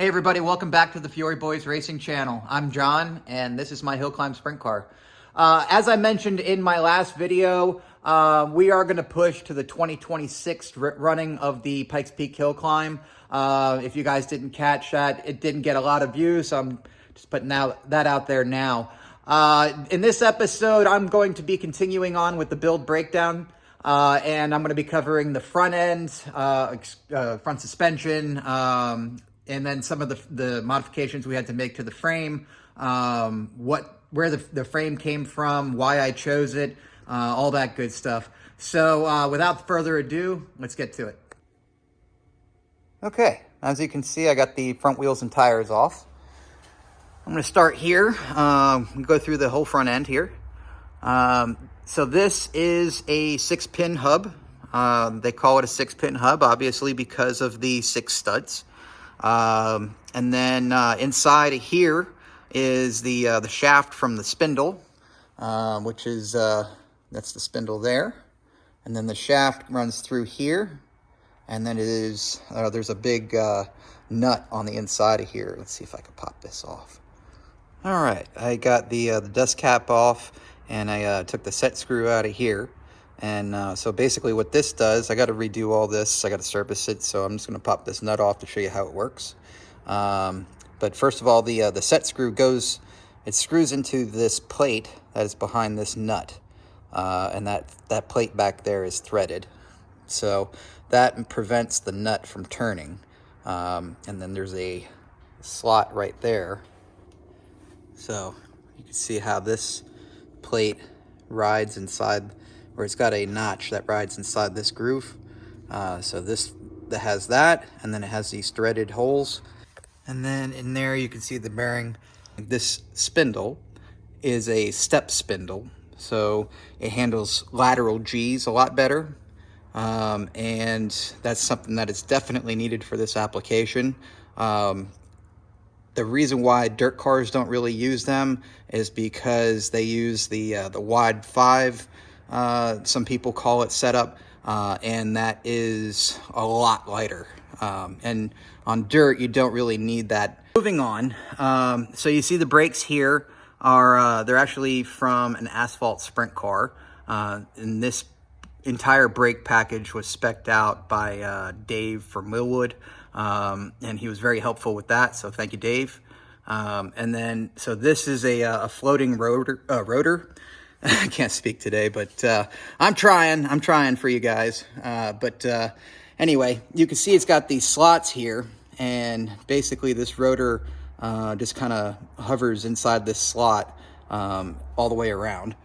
Hey everybody, welcome back to the Fury Boys Racing channel. I'm John, and this is my hill climb sprint car. As I mentioned in my last video, we are going to push to the 2026 running of the Pikes Peak hill climb. If you guys didn't catch that, it didn't get a lot of views, so I'm just putting that out there now. In this episode, I'm going to be continuing on with the build breakdown. And I'm going to be covering the front end, front suspension, and then some of the modifications we had to make to the frame, where the frame came from, why I chose it, all that good stuff. So without further ado, let's get to it. Okay, as you can see, I got the front wheels and tires off. I'm going to start here, go through the whole front end here. So this is a 6-pin hub. They call it a 6-pin hub, obviously, because of the 6 studs. And then inside of here is the shaft from the spindle, which is that's the spindle there. And then the shaft runs through here, and then it is there's a big nut on the inside of here. Let's see if I can pop this off. All right, I got the dust cap off, and I took the set screw out of here. And so basically what this does, I got to redo all this. I got to service it, so I'm just going to pop this nut off to show you how it works. But first of all, the set screw screws into this plate that is behind this nut. And that plate back there is threaded. So that prevents the nut from turning. And then there's a slot right there. So you can see how this plate rides inside, where it's got a notch that rides inside this groove. So this that has that, and then it has these threaded holes. And then in there you can see the bearing. This spindle is a step spindle, so it handles lateral G's a lot better. And that's something that is definitely needed for this application. The reason why dirt cars don't really use them is because they use the wide 5, some people call it setup, and that is a lot lighter. And on dirt, you don't really need that. Moving on, so you see the brakes here are they're actually from an asphalt sprint car. And this entire brake package was spec'd out by Dave from Millwood. And he was very helpful with that, so thank you, Dave. And then, so this is a floating rotor. I can't speak today, but I'm trying for you guys. But anyway, you can see it's got these slots here, and basically this rotor just kind of hovers inside this slot all the way around,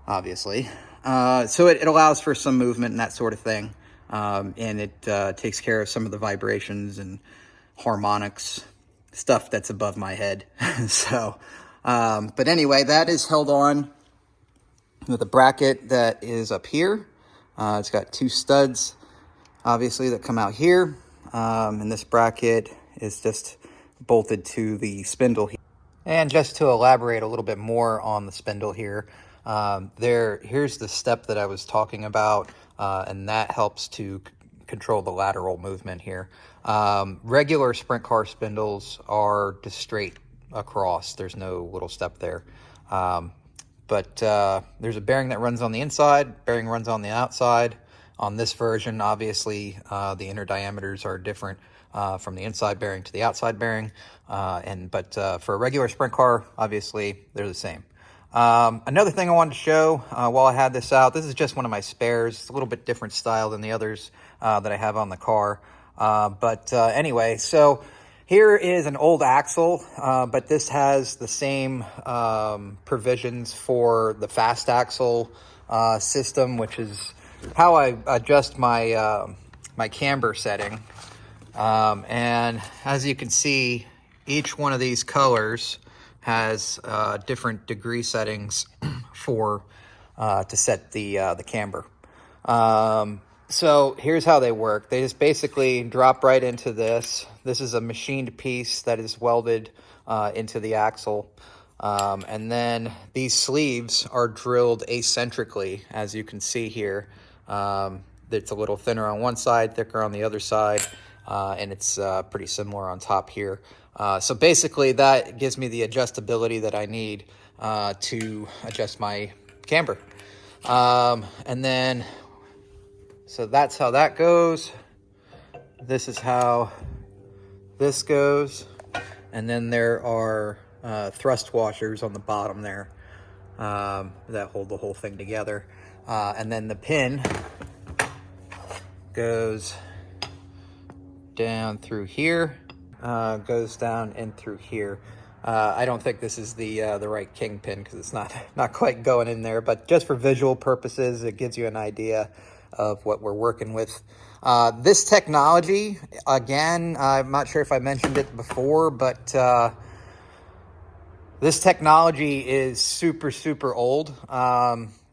obviously. So it allows for some movement and that sort of thing. And it takes care of some of the vibrations and harmonics, stuff that's above my head. So, but anyway, that is held on with a bracket that is up here. It's got 2 studs, obviously, that come out here. And this bracket is just bolted to the spindle here. And just to elaborate a little bit more on the spindle here, here's the step that I was talking about. And that helps to control the lateral movement here. Regular sprint car spindles are just straight across. There's no little step there. But there's a bearing that runs on the inside, bearing runs on the outside. On this version, obviously, the inner diameters are different from the inside bearing to the outside bearing. But for a regular sprint car, obviously, they're the same. Another thing I wanted to show while I had this out, this is just one of my spares. It's a little bit different style than the others that I have on the car. Anyway, so here is an old axle, but this has the same provisions for the fast axle system, which is how I adjust my my camber setting. And as you can see, each one of these colors has different degree settings for to set the camber. So here's how they work. They just basically drop right into this. This is a machined piece that is welded into the axle. And then these sleeves are drilled eccentrically, as you can see here. It's a little thinner on one side, thicker on the other side. and it's pretty similar on top here. So basically that gives me the adjustability that I need to adjust my camber. And then, so that's how that goes. This is how this goes. And then there are thrust washers on the bottom there that hold the whole thing together. And then the pin goes down through here, goes down in through here. I don't think this is the right king pin because it's not quite going in there, but just for visual purposes, it gives you an idea of what we're working with. This technology, again, I'm not sure if I mentioned it before, but this technology is super, super old.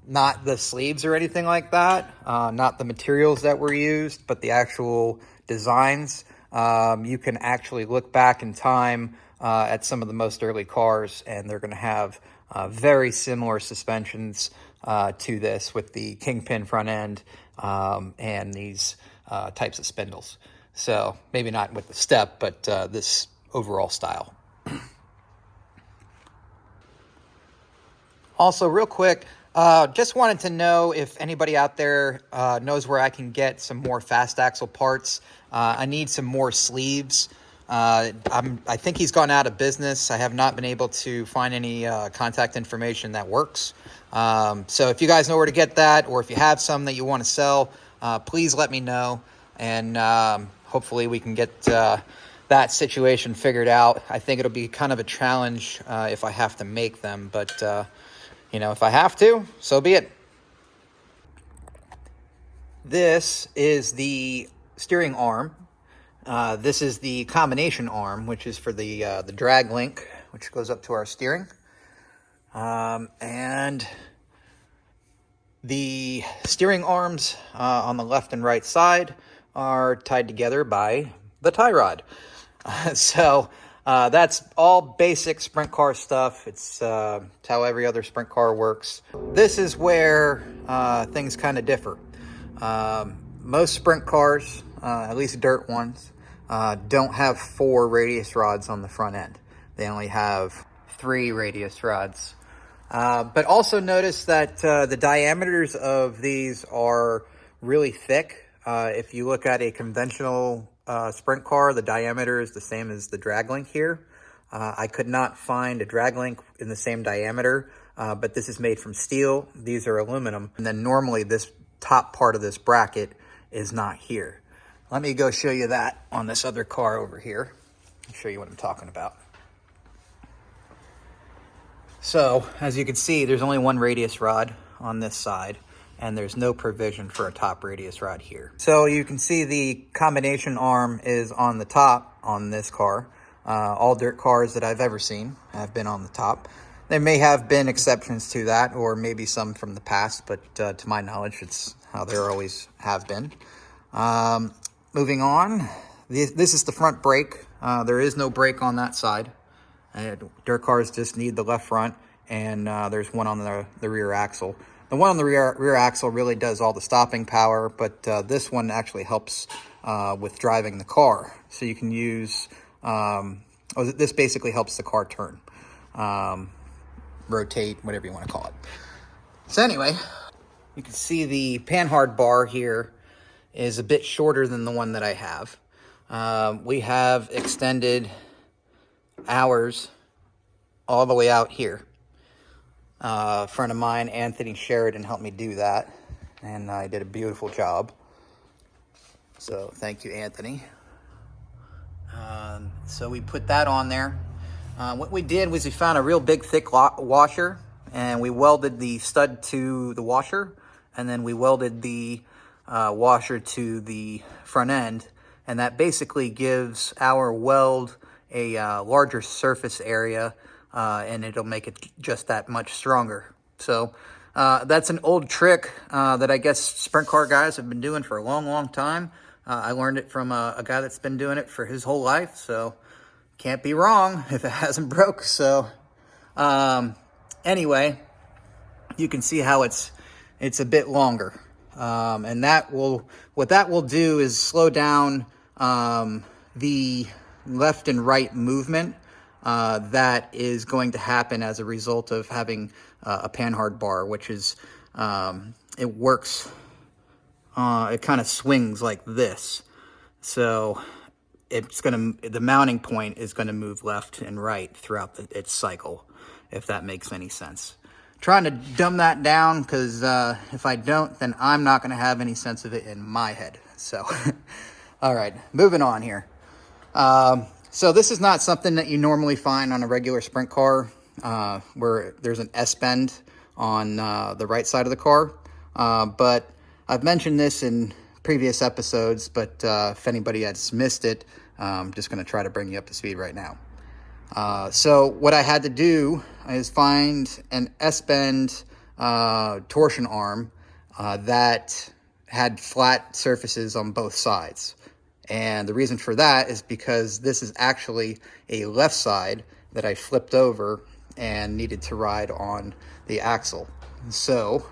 Not the sleeves or anything like that, not the materials that were used, but the actual designs. You can actually look back in time at some of the most early cars, and they're going to have very similar suspensions to this with the kingpin front end and these types of spindles. So maybe not with the step, but this overall style. Also, real quick, just wanted to know if anybody out there knows where I can get some more fast axle parts. I need some more sleeves. I think he's gone out of business. I have not been able to find any contact information that works. So if you guys know where to get that, or if you have some that you want to sell, please let me know. And hopefully we can get that situation figured out. I think it'll be kind of a challenge if I have to make them, but you know, if I have to, so be it. This is the steering arm. This is the combination arm, which is for the drag link, which goes up to our steering. And the steering arms on the left and right side are tied together by the tie rod. So that's all basic sprint car stuff. It's how every other sprint car works. This is where things kind of differ. Most sprint cars, at least dirt ones, don't have 4 radius rods on the front end. They only have 3 radius rods. But also notice that the diameters of these are really thick. If you look at a conventional sprint car, the diameter is the same as the drag link here. I could not find a drag link in the same diameter, but this is made from steel. These are aluminum. And then normally this top part of this bracket is not here. Let me go show you that on this other car over here. I'll show you what I'm talking about. So as you can see, there's only 1 radius rod on this side, and there's no provision for a top radius rod here. So you can see the combination arm is on the top on this car. All dirt cars that I've ever seen have been on the top. There may have been exceptions to that, or maybe some from the past, but to my knowledge, it's how there always have been. Moving on, this is the front brake. There is no brake on that side. Dirt cars just need the left front, and there's one on the rear axle. The one on the rear axle really does all the stopping power, but this one actually helps with driving the car. So you can use, this basically helps the car turn, rotate, whatever you want to call it. So anyway, you can see the panhard bar here is a bit shorter than the one that I have. We have extended ours all the way out here. A friend of mine, Anthony Sheridan, helped me do that, and I did a beautiful job. So thank you, Anthony. So we put that on there. What we did was we found a real big thick washer, and we welded the stud to the washer, and then we welded the washer to the front end, and that basically gives our weld a larger surface area, and it'll make it just that much stronger. So that's an old trick that I guess sprint car guys have been doing for a long time. I learned it from a guy that's been doing it for his whole life, so can't be wrong if it hasn't broke. So anyway, you can see how it's a bit longer, and what that will do is slow down the left and right movement that is going to happen as a result of having a panhard bar, which is, it works, it kind of swings like this. So the mounting point is going to move left and right throughout its cycle, if that makes any sense. Trying to dumb that down, because if I don't, then I'm not going to have any sense of it in my head. So, all right, moving on here. So this is not something that you normally find on a regular sprint car, where there's an S-bend on the right side of the car. But I've mentioned this in previous episodes, but if anybody has missed it, I'm just going to try to bring you up to speed right now. So what I had to do is find an S-bend torsion arm that had flat surfaces on both sides. And the reason for that is because this is actually a left side that I flipped over and needed to ride on the axle. So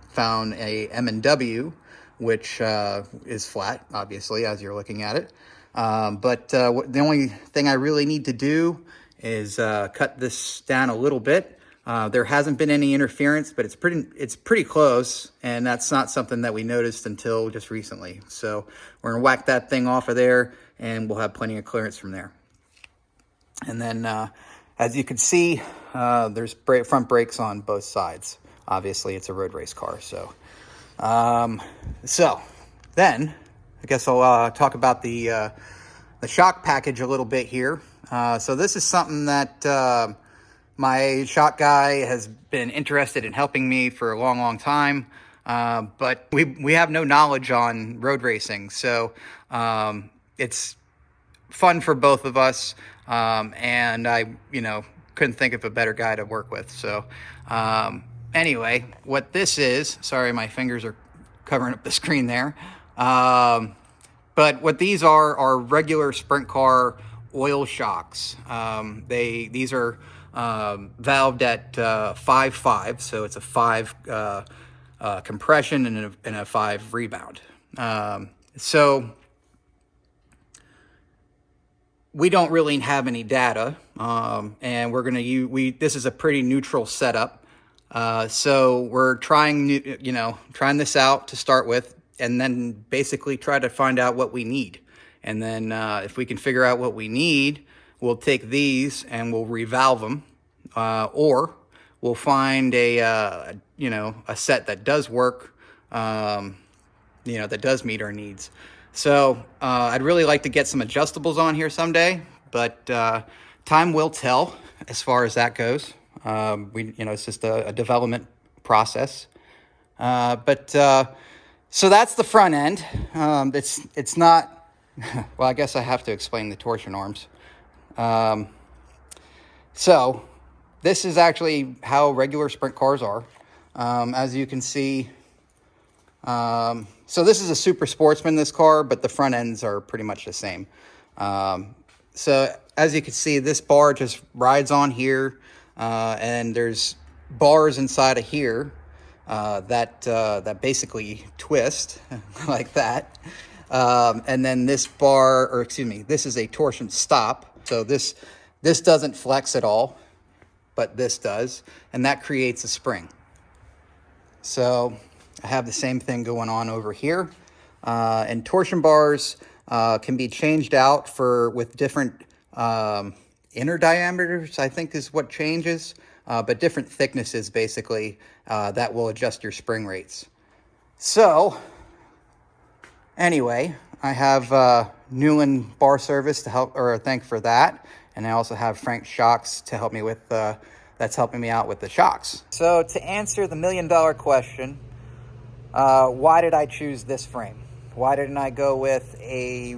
found a M&W, which is flat, obviously, as you're looking at it. But the only thing I really need to do is cut this down a little bit. There hasn't been any interference, but it's pretty close, and that's not something that we noticed until just recently. So we're gonna whack that thing off of there, and we'll have plenty of clearance from there. And then, as you can see, there's front brakes on both sides. Obviously, it's a road race car. So then I guess I'll talk about the shock package a little bit here. So this is something that my shock guy has been interested in helping me for a long time, but we have no knowledge on road racing, so it's fun for both of us, and I couldn't think of a better guy to work with. So anyway, what this is, sorry, my fingers are covering up the screen there, but what these are regular sprint car oil shocks. These are valved at 5.5, so it's a 5 compression and a 5 rebound. So we don't really have any data, and we're going to use, this is a pretty neutral setup. So we're trying this out to start with, and then basically try to find out what we need. And then if we can figure out what we need, we'll take these and we'll revalve them, or we'll find a set that does work, that does meet our needs. So I'd really like to get some adjustables on here someday, but time will tell as far as that goes. It's just a development process. So that's the front end. It's not. Well, I guess I have to explain the torsion arms. So this is actually how regular sprint cars are. As you can see, so this is a Super Sportsman, this car, but the front ends are pretty much the same. So as you can see, this bar just rides on here, and there's bars inside of here that basically twist like that. And then this this is a torsion stop. So this doesn't flex at all, but this does, and that creates a spring. So I have the same thing going on over here. And torsion bars can be changed out with different inner diameters, I think is what changes, but different thicknesses basically that will adjust your spring rates. So anyway, I have Newland Bar Service to help, or thank for that. And I also have Frank Shocks to help me with, that's helping me out with the shocks. So to answer the $1 million question, why did I choose this frame? Why didn't I go with a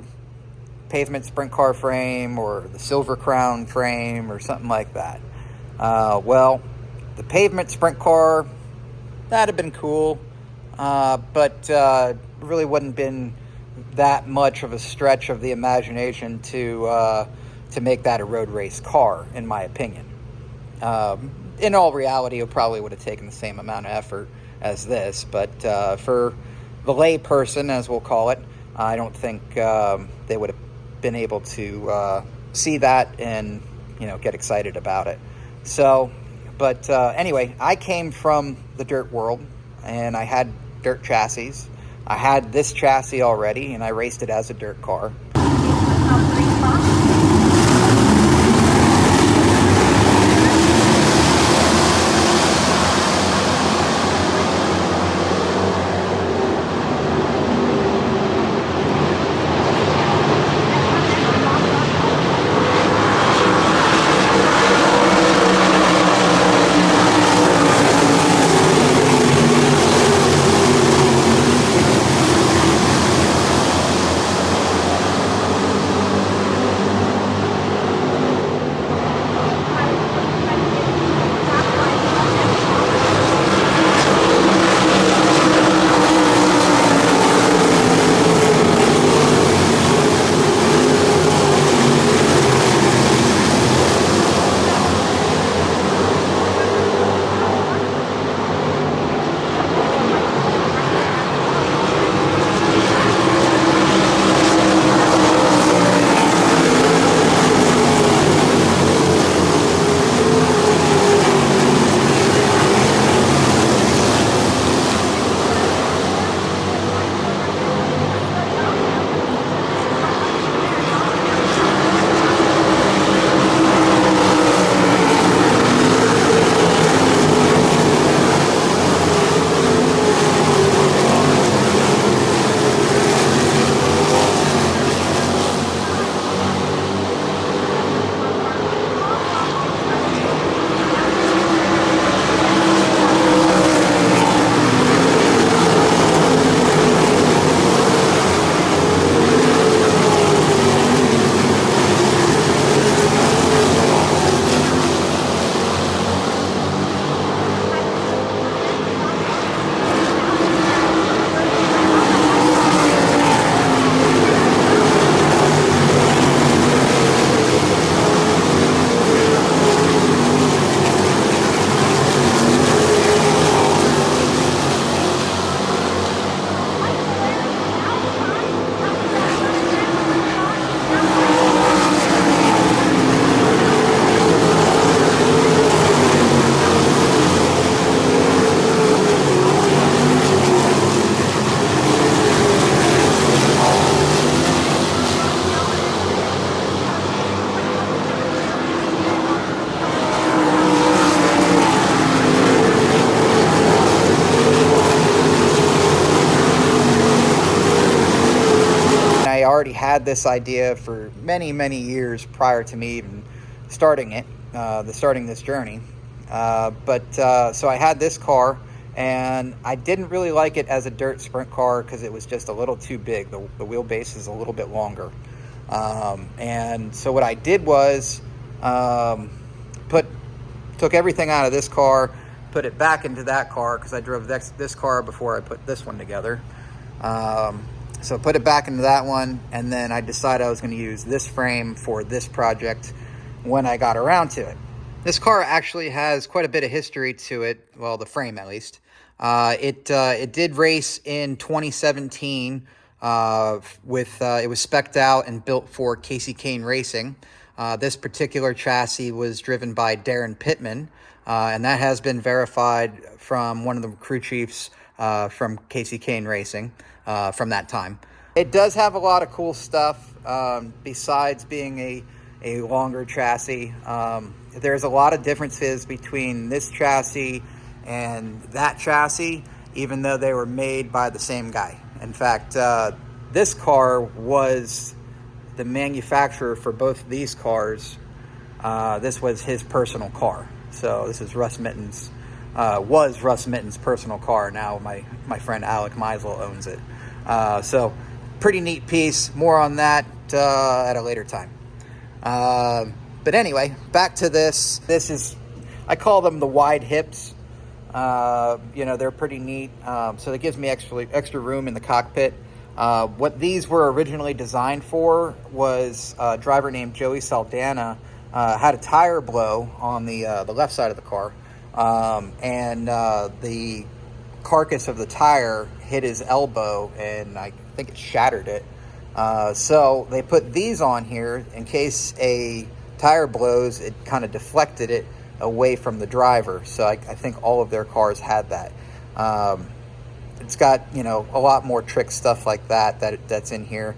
pavement sprint car frame or the Silver Crown frame or something like that? Well, the pavement sprint car, that'd have been cool, but really wouldn't been that much of a stretch of the imagination to make that a road race car, in my opinion. In all reality, it probably would have taken the same amount of effort as this, but for the lay person, as we'll call it, I don't think they would have been able to see that and, you know, get excited about it. So, but anyway, I came from the dirt world, and I had dirt chassis. I had this chassis already, and I raced it as a dirt car. I already had this idea for many years prior to me even starting this journey. So I had this car, and I didn't really like it as a dirt sprint car because it was just a little too big. The wheelbase is a little bit longer. And so what I did was took everything out of this car, put it back into that car, because I drove this car before I put this one together. So put it back into that one, and then I decided I was going to use this frame for this project when I got around to it. This car actually has quite a bit of history to it, well, the frame at least. It did race in 2017 it was spec'd out and built for Casey Kane Racing. This particular chassis was driven by Darren Pittman, and that has been verified from one of the crew chiefs from Casey Kane Racing from that time. It does have a lot of cool stuff besides being a longer chassis. There's a lot of differences between this chassis and that chassis, even though they were made by the same guy. In fact, this car was the manufacturer for both of these cars. This was his personal car. So this is Russ Mitten's personal car. Now my friend Alec Meisel owns it. So pretty neat piece. More on that at a later time. But anyway, back to this. This is, I call them the wide hips. They're pretty neat. So that gives me extra room in the cockpit. What these were originally designed for was a driver named Joey Saldana had a tire blow on the left side of the car, and the carcass of the tire hit his elbow, and I think it shattered it. So they put these on here in case a tire blows. It kind of deflected it away from the driver. So I think all of their cars had that. It's got, you know, a lot more trick stuff like that's in here.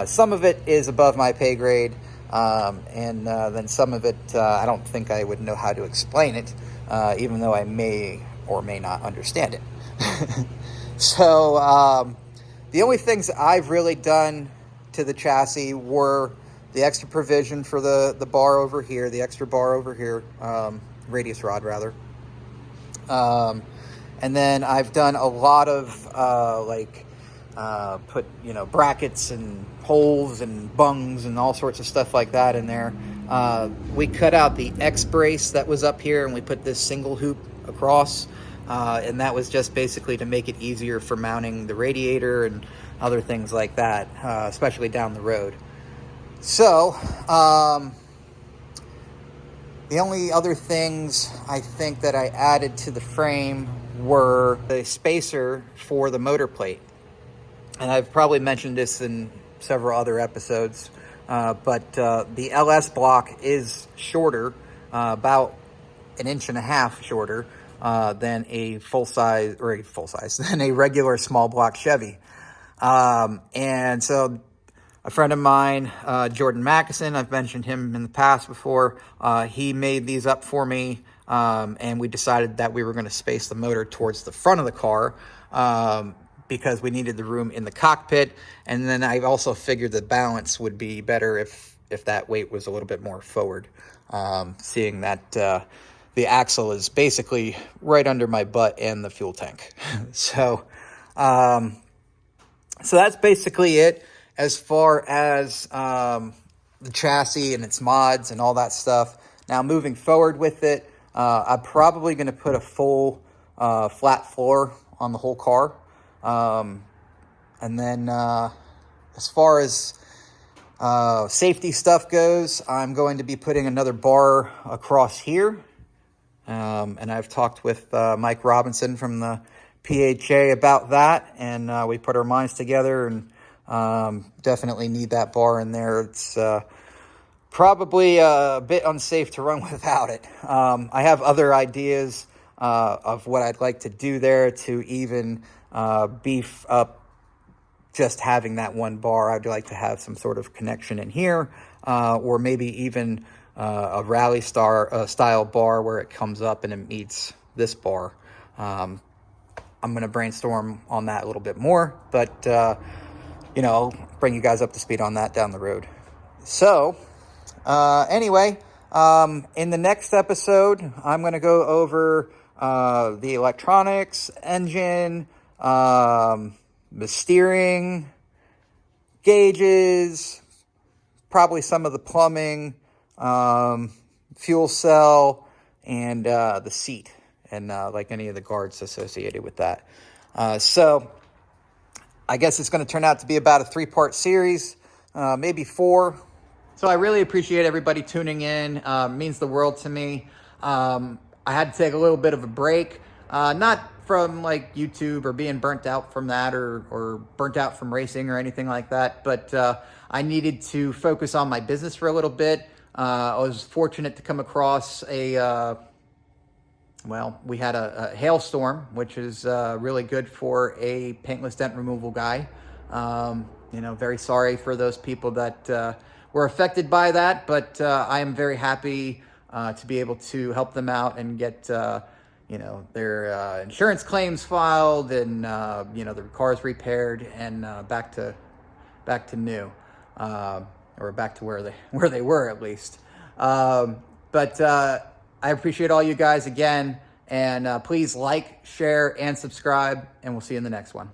Some of it is above my pay grade, and then some of it I don't think I would know how to explain it, even though I may or may not understand it. So the only things I've really done to the chassis were the extra provision for the bar over here, the extra bar over here, radius rod rather. And then I've done a lot of put, you know, brackets and holes and bungs and all sorts of stuff like that in there. We cut out the X brace that was up here and we put this single hoop across. And that was just basically to make it easier for mounting the radiator and other things like that, especially down the road. So, the only other things I think that I added to the frame were the spacer for the motor plate. And I've probably mentioned this in several other episodes, but the LS block is shorter, about 1.5 inches shorter than a than a regular small block Chevy. And so a friend of mine, Jordan Mackison, I've mentioned him in the past before, he made these up for me, and we decided that we were going to space the motor towards the front of the car, because we needed the room in the cockpit. And then I also figured the balance would be better if that weight was a little bit more forward, seeing that the axle is basically right under my butt and the fuel tank. So that's basically it as far as the chassis and its mods and all that stuff. Now, moving forward with it, I'm probably going to put a full flat floor on the whole car. And then as far as safety stuff goes, I'm going to be putting another bar across here. And I've talked with Mike Robinson from the PHA about that, and we put our minds together and definitely need that bar in there. It's probably a bit unsafe to run without it. I have other ideas of what I'd like to do there to even beef up just having that one bar. I'd like to have some sort of connection in here, or maybe even a rally style bar where it comes up and it meets this bar. I'm going to brainstorm on that a little bit more, but you know, I'll bring you guys up to speed on that down the road. So anyway, in the next episode, I'm going to go over the electronics, engine, the steering, gauges, probably some of the plumbing, fuel cell, and the seat, and like any of the guards associated with that. So I guess it's going to turn out to be about a 3-part series, maybe 4. So I really appreciate everybody tuning in. It means the world to me. I had to take a little bit of a break, not from like YouTube or being burnt out from that, or burnt out from racing or anything like that, but I needed to focus on my business for a little bit. I was fortunate to come across we had a hailstorm, which is really good for a paintless dent removal guy. You know, very sorry for those people that were affected by that, but I am very happy to be able to help them out and get you know, their insurance claims filed, and you know, their cars repaired, and back to new, or back to where they were at least. But I appreciate all you guys again, and please like, share, and subscribe, and we'll see you in the next one.